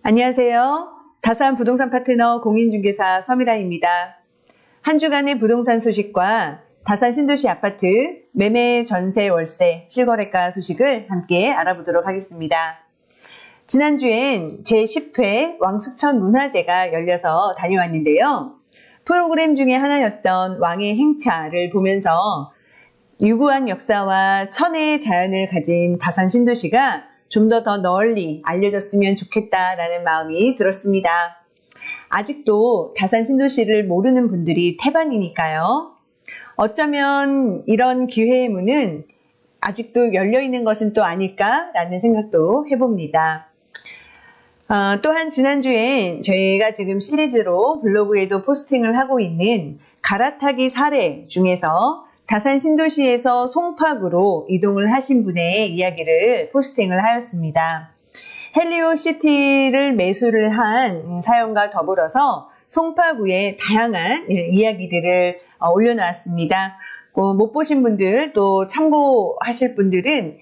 안녕하세요. 다산 부동산 파트너 공인중개사 서미라입니다. 한 주간의 부동산 소식과 다산 신도시 아파트 매매, 전세, 월세, 실거래가 소식을 함께 알아보도록 하겠습니다. 지난주엔 제10회 왕숙천 문화제가 열려서 다녀왔는데요. 프로그램 중에 하나였던 왕의 행차를 보면서 유구한 역사와 천혜의 자연을 가진 다산 신도시가 좀 더 널리 알려졌으면 좋겠다라는 마음이 들었습니다. 아직도 다산 신도시를 모르는 분들이 태반이니까요. 어쩌면 이런 기회의 문은 아직도 열려있는 것은 또 아닐까라는 생각도 해봅니다. 또한 지난주에 저희가 지금 시리즈로 블로그에도 포스팅을 하고 있는 갈아타기 사례 중에서 다산 신도시에서 송파구로 이동을 하신 분의 이야기를 포스팅을 하였습니다. 헬리오시티를 매수를 한 사연과 더불어서 송파구의 다양한 이야기들을 올려놓았습니다. 못 보신 분들 또 참고하실 분들은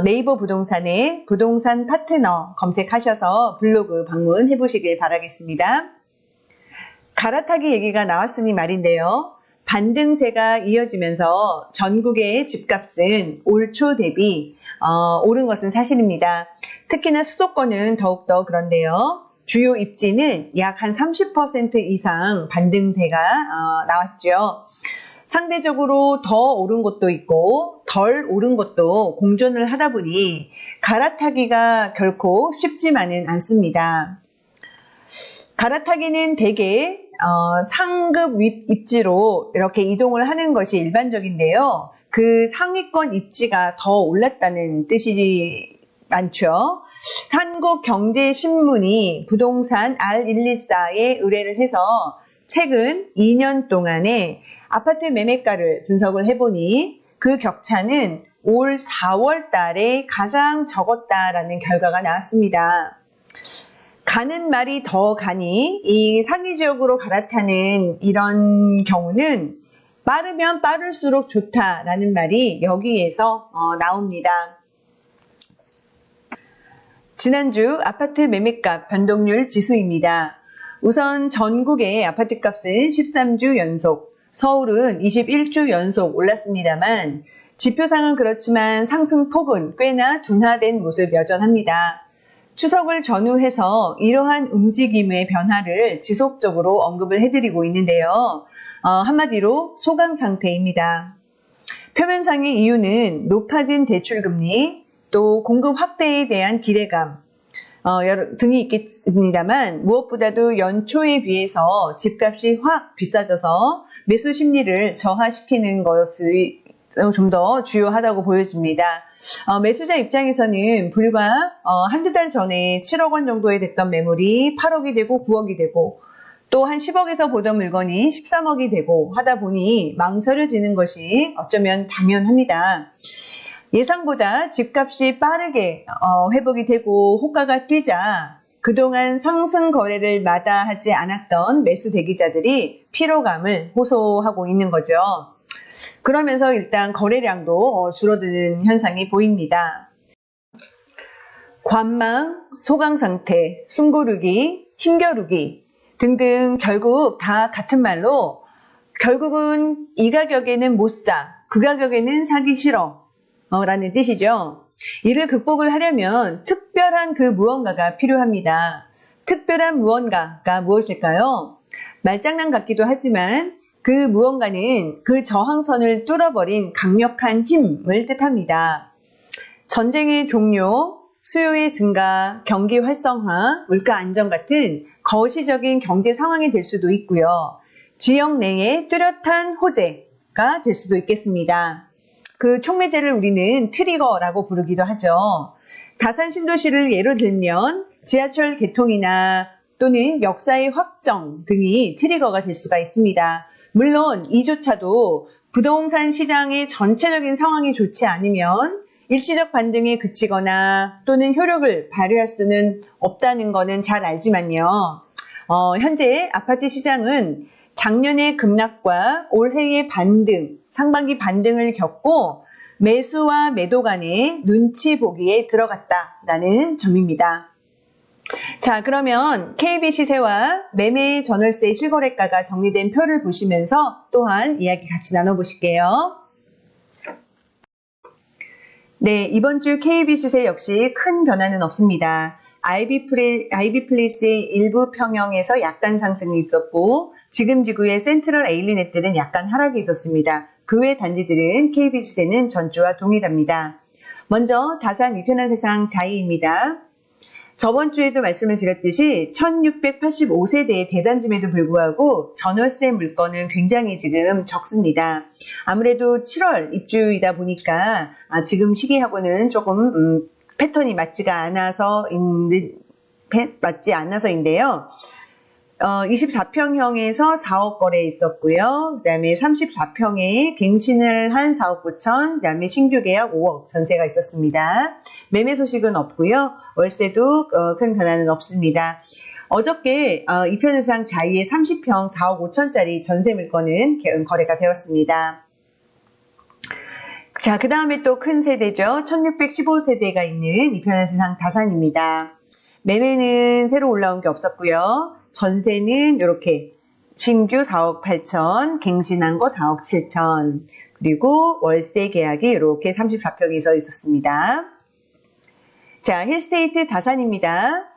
네이버 부동산에 부동산 파트너 검색하셔서 블로그 방문해 보시길 바라겠습니다. 갈아타기 얘기가 나왔으니 말인데요. 반등세가 이어지면서 전국의 집값은 올 초 대비 오른 것은 사실입니다. 특히나 수도권은 더욱더 그런데요. 주요 입지는 약 한 30% 이상 반등세가 나왔죠. 상대적으로 더 오른 곳도 있고 덜 오른 곳도 공존을 하다 보니 갈아타기가 결코 쉽지만은 않습니다. 갈아타기는 대개 상급 입지로 이렇게 이동을 하는 것이 일반적인데요. 그 상위권 입지가 더 올랐다는 뜻이 많죠. 한국경제신문이 부동산 R124에 의뢰를 해서 최근 2년 동안에 아파트 매매가를 분석을 해보니 그 격차는 올 4월 달에 가장 적었다라는 결과가 나왔습니다. 가는 말이 더 가니 이 상위 지역으로 갈아타는 이런 경우는 빠르면 빠를수록 좋다라는 말이 여기에서 나옵니다. 지난주 아파트 매매값 변동률 지수입니다. 우선 전국의 아파트값은 13주 연속, 서울은 21주 연속 올랐습니다만 지표상은 그렇지만 상승폭은 꽤나 둔화된 모습 여전합니다. 추석을 전후해서 이러한 움직임의 변화를 지속적으로 언급을 해드리고 있는데요. 한마디로 소강 상태입니다. 표면상의 이유는 높아진 대출금리, 또 공급 확대에 대한 기대감 등이 있겠습니다만 무엇보다도 연초에 비해서 집값이 확 비싸져서 매수 심리를 저하시키는 것이 좀 더 주요하다고 보여집니다. 매수자 입장에서는 불과 한두 달 전에 7억 원 정도에 됐던 매물이 8억이 되고 9억이 되고 또 한 10억에서 보던 물건이 13억이 되고 하다 보니 망설여지는 것이 어쩌면 당연합니다. 예상보다 집값이 빠르게 회복이 되고 호가가 뛰자 그동안 상승 거래를 마다하지 않았던 매수 대기자들이 피로감을 호소하고 있는 거죠. 그러면서 일단 거래량도 줄어드는 현상이 보입니다. 관망, 소강 상태, 숨고르기, 힘겨루기 등등 결국 다 같은 말로 결국은 이 가격에는 못 사, 그 가격에는 사기 싫어 라는 뜻이죠. 이를 극복을 하려면 특별한 그 무언가가 필요합니다. 특별한 무언가가 무엇일까요? 말장난 같기도 하지만 그 무언가는 그 저항선을 뚫어버린 강력한 힘을 뜻합니다. 전쟁의 종료, 수요의 증가, 경기 활성화, 물가 안정 같은 거시적인 경제 상황이 될 수도 있고요. 지역 내의 뚜렷한 호재가 될 수도 있겠습니다. 그 촉매제를 우리는 트리거라고 부르기도 하죠. 다산 신도시를 예로 들면 지하철 개통이나 또는 역사의 확정 등이 트리거가 될 수가 있습니다. 물론 이조차도 부동산 시장의 전체적인 상황이 좋지 않으면 일시적 반등에 그치거나 또는 효력을 발휘할 수는 없다는 것은 잘 알지만요. 현재 아파트 시장은 작년의 급락과 올해의 반등, 상반기 반등을 겪고 매수와 매도 간의 눈치 보기에 들어갔다라는 점입니다. 자, 그러면 KB 시세와 매매 전월세 실거래가가 정리된 표를 보시면서 또한 이야기 같이 나눠보실게요. 네, 이번 주 KB 시세 역시 큰 변화는 없습니다. IB 플레이스의 일부 평형에서 약간 상승이 있었고 지금 지구의 센트럴 에일리넷들은 약간 하락이 있었습니다. 그 외 단지들은 KB 시세는 전주와 동일합니다. 먼저 다산 이편한 세상 자이입니다. 저번 주에도 말씀을 드렸듯이 1685세대의 대단지임에도 불구하고 전월세 물건은 굉장히 지금 적습니다. 아무래도 7월 입주이다 보니까 지금 시기하고는 조금 패턴이 맞지 않아서인데요. 24평형에서 4억 거래 있었고요. 그 다음에 34평에 갱신을 한 4억 9천, 그 다음에 신규 계약 5억 전세가 있었습니다. 매매 소식은 없고요. 월세도 큰 변화는 없습니다. 어저께 이편의상 자이의 30평 4억 5천짜리 전세 물건은 거래가 되었습니다. 자, 그 다음에 또 큰 세대죠. 1615세대가 있는 이편의상 다산입니다. 매매는 새로 올라온 게 없었고요. 전세는 이렇게 신규 4억 8천, 갱신한 거 4억 7천, 그리고 월세 계약이 이렇게 34평에서 있었습니다. 자, 힐스테이트 다산입니다.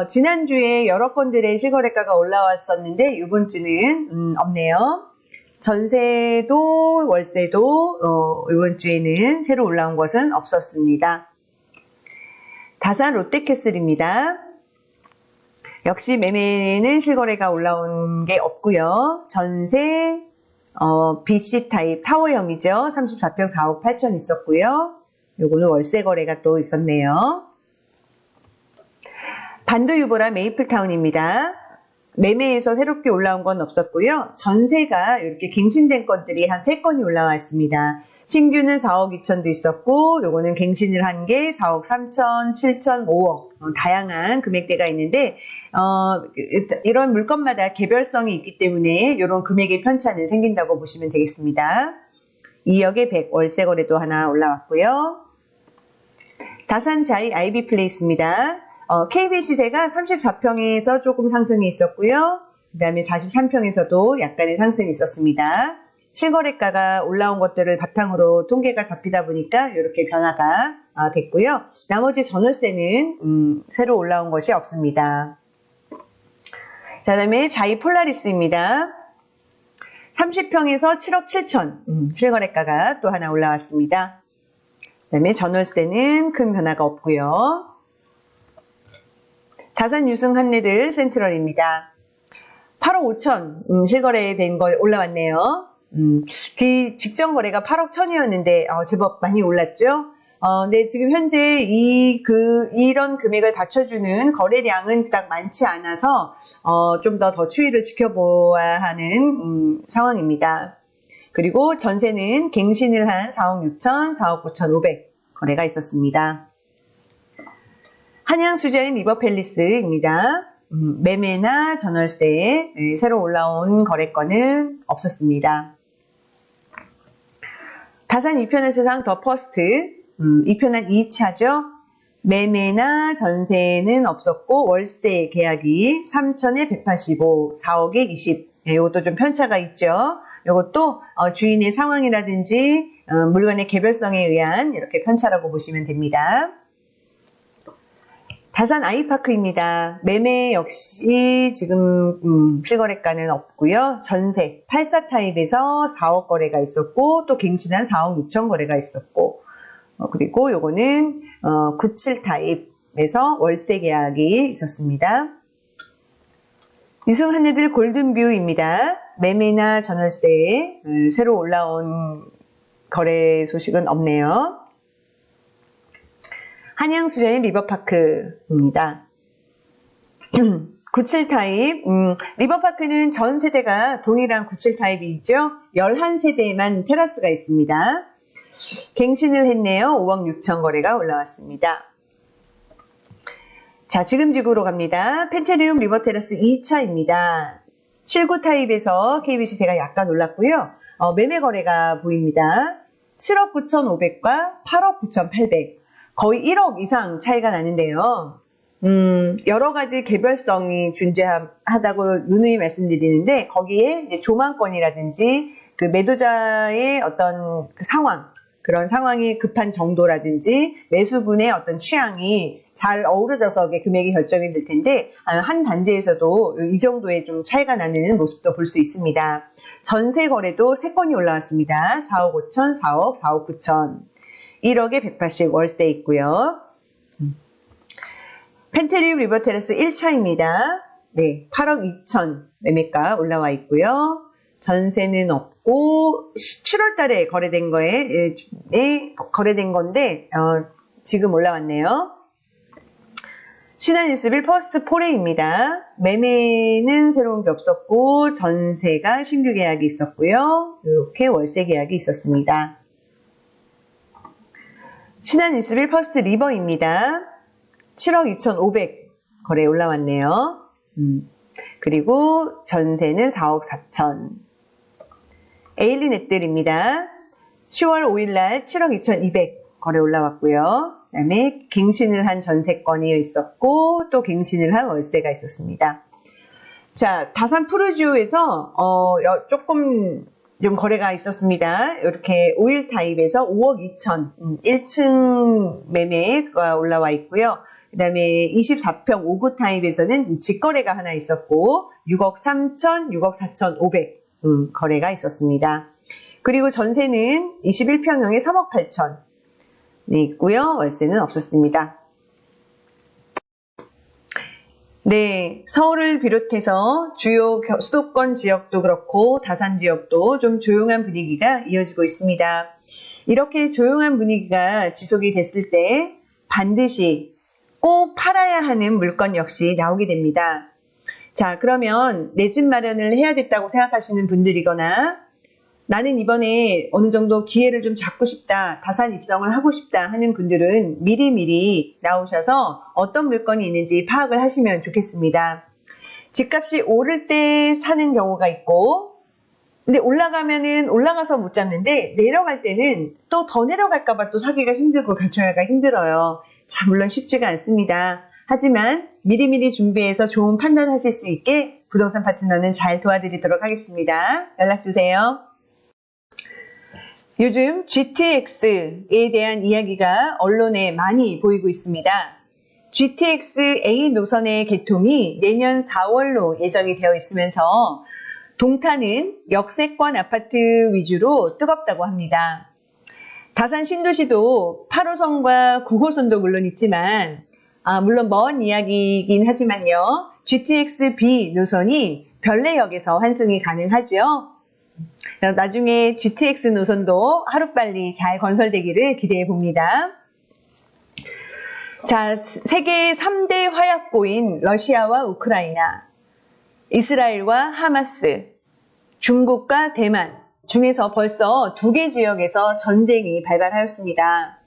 지난주에 여러 건들의 실거래가가 올라왔었는데 이번 주는 없네요. 전세도 월세도 이번 주에는 새로 올라온 것은 없었습니다. 다산 롯데캐슬입니다. 역시 매매는 실거래가 올라온 게 없고요. 전세 BC 타입 타워형이죠. 34평 4억 8천 있었고요. 요거는 월세 거래가 또 있었네요. 반도유보라 메이플타운입니다. 매매에서 새롭게 올라온 건 없었고요. 전세가 이렇게 갱신된 건들이 한 3건이 올라와 있습니다. 신규는 4억 2천도 있었고 요거는 갱신을 한 게 4억 3천, 7천, 5억 다양한 금액대가 있는데 이런 물건마다 개별성이 있기 때문에 이런 금액의 편차는 생긴다고 보시면 되겠습니다. 2억에 100 월세 거래도 하나 올라왔고요. 다산자이 IB 플레이스입니다. KB 시세가 34평에서 조금 상승이 있었고요. 그 다음에 43평에서도 약간의 상승이 있었습니다. 실거래가가 올라온 것들을 바탕으로 통계가 잡히다 보니까 이렇게 변화가 됐고요. 나머지 전월세는 새로 올라온 것이 없습니다. 자, 그 다음에 자이 폴라리스입니다. 30평에서 7억 7천 실거래가가 또 하나 올라왔습니다. 그 다음에 전월세는 큰 변화가 없고요. 다산 유승 한내들 센트럴입니다. 8억 5천 실거래된 걸 올라왔네요. 그 직전 거래가 8억 1천이었는데 제법 많이 올랐죠. 네, 지금 현재 이런 금액을 받쳐주는 거래량은 그닥 많지 않아서 좀 더 추이를 지켜보아야 하는 상황입니다. 그리고 전세는 갱신을 한 4억 6천, 4억 9천 5백 거래가 있었습니다. 한양수자인 리버팰리스입니다. 매매나 전월세에 새로 올라온 거래건은 없었습니다. 다산 이편의 세상 더 퍼스트, 이편한 2차죠. 매매나 전세는 없었고 월세 계약이 3천에 185, 4억에 20. 이것도 좀 편차가 있죠. 이것도 주인의 상황이라든지 물건의 개별성에 의한 이렇게 편차라고 보시면 됩니다. 다산 아이파크입니다. 매매 역시 지금 실거래가는 없고요. 전세 84 타입에서 4억 거래가 있었고 또 갱신한 4억 6천 거래가 있었고 그리고 요거는 97 타입에서 월세 계약이 있었습니다. 유승 한내들 골든뷰입니다. 매매나 전월세에 새로 올라온 거래 소식은 없네요. 한양수자인 리버파크입니다. 97 타입, 리버파크는 전 세대가 동일한 97 타입이죠. 11세대에만 테라스가 있습니다. 갱신을 했네요. 5억 6천 거래가 올라왔습니다. 자, 지금 지구로 갑니다. 펜테리움 리버테라스 2차입니다. 79 타입에서 KB 시세가 약간 올랐고요. 매매 거래가 보입니다. 7억 9천 5백과 8억 9천 8백. 거의 1억 이상 차이가 나는데요. 여러 가지 개별성이 존재하다고 누누이 말씀드리는데 거기에 이제 조망권이라든지 그 매도자의 어떤 그 상황, 그런 상황이 급한 정도라든지 매수분의 어떤 취향이 잘 어우러져서 금액이 결정이 될 텐데 한 단지에서도 이 정도의 좀 차이가 나는 모습도 볼 수 있습니다. 전세 거래도 3건이 올라왔습니다. 4억 5천, 4억, 4억 9천. 1억에 180 월세 있고요. 펜트리 리버테라스 1차입니다. 네, 8억 2천 매매가 올라와 있고요. 전세는 없고 7월 달에 거래된 건데 지금 올라왔네요. 신한21 퍼스트 포레입니다. 매매는 새로운 게 없었고 전세가 신규 계약이 있었고요. 이렇게 월세 계약이 있었습니다. 신한21 퍼스트 리버입니다. 7억 2,500 거래 올라왔네요. 그리고 전세는 4억 4천. 에일리 넷들입니다. 10월 5일날 7억 2,200 거래 올라왔고요. 그 다음에 갱신을 한 전세건이 있었고 또 갱신을 한 월세가 있었습니다. 자, 다산 푸르지오에서 조금 좀 거래가 있었습니다. 이렇게 5일 타입에서 5억 2천 1층 매매가 올라와 있고요. 그 다음에 24평 5구 타입에서는 직거래가 하나 있었고 6억 3천, 6억 4천 5백 거래가 있었습니다. 그리고 전세는 21평형에 3억 8천 있고요. 월세는 없었습니다. 네, 서울을 비롯해서 주요 수도권 지역도 그렇고 다산 지역도 좀 조용한 분위기가 이어지고 있습니다. 이렇게 조용한 분위기가 지속이 됐을 때 반드시 꼭 팔아야 하는 물건 역시 나오게 됩니다. 자, 그러면 내 집 마련을 해야 됐다고 생각하시는 분들이거나 나는 이번에 어느 정도 기회를 좀 잡고 싶다, 다산 입성을 하고 싶다 하는 분들은 미리미리 나오셔서 어떤 물건이 있는지 파악을 하시면 좋겠습니다. 집값이 오를 때 사는 경우가 있고 근데 올라가면은 올라가서 못 잡는데 내려갈 때는 또 더 내려갈까봐 또 사기가 힘들고 결정하기가 힘들어요. 자, 물론 쉽지가 않습니다. 하지만 미리미리 준비해서 좋은 판단하실 수 있게 부동산 파트너는 잘 도와드리도록 하겠습니다. 연락주세요. 요즘 GTX에 대한 이야기가 언론에 많이 보이고 있습니다. GTX A 노선의 개통이 내년 4월로 예정이 되어 있으면서 동탄은 역세권 아파트 위주로 뜨겁다고 합니다. 다산 신도시도 8호선과 9호선도 물론 있지만 물론 먼 이야기이긴 하지만요. GTX B 노선이 별내역에서 환승이 가능하죠. 나중에 GTX 노선도 하루빨리 잘 건설되기를 기대해 봅니다. 자, 세계 3대 화약고인 러시아와 우크라이나, 이스라엘과 하마스, 중국과 대만 중에서 벌써 2개 지역에서 전쟁이 발발하였습니다.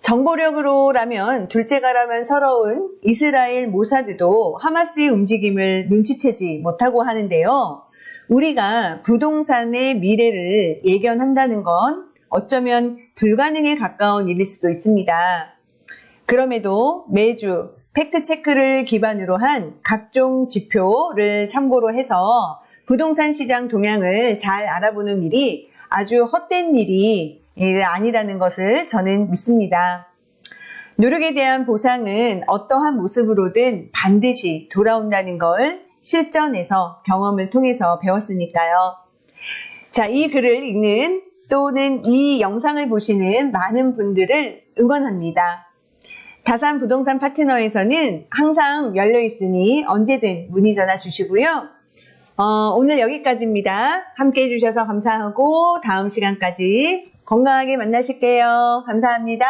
정보력으로라면 둘째가라면 서러운 이스라엘 모사드도 하마스의 움직임을 눈치채지 못하고 하는데요. 우리가 부동산의 미래를 예견한다는 건 어쩌면 불가능에 가까운 일일 수도 있습니다. 그럼에도 매주 팩트체크를 기반으로 한 각종 지표를 참고로 해서 부동산 시장 동향을 잘 알아보는 일이 아주 헛된 일이 아니라는 것을 저는 믿습니다. 노력에 대한 보상은 어떠한 모습으로든 반드시 돌아온다는 걸 실전에서 경험을 통해서 배웠으니까요. 자, 이 글을 읽는 또는 이 영상을 보시는 많은 분들을 응원합니다. 다산 부동산 파트너에서는 항상 열려 있으니 언제든 문의 전화 주시고요. 오늘 여기까지입니다. 함께 해주셔서 감사하고 다음 시간까지 건강하게 만나실게요. 감사합니다.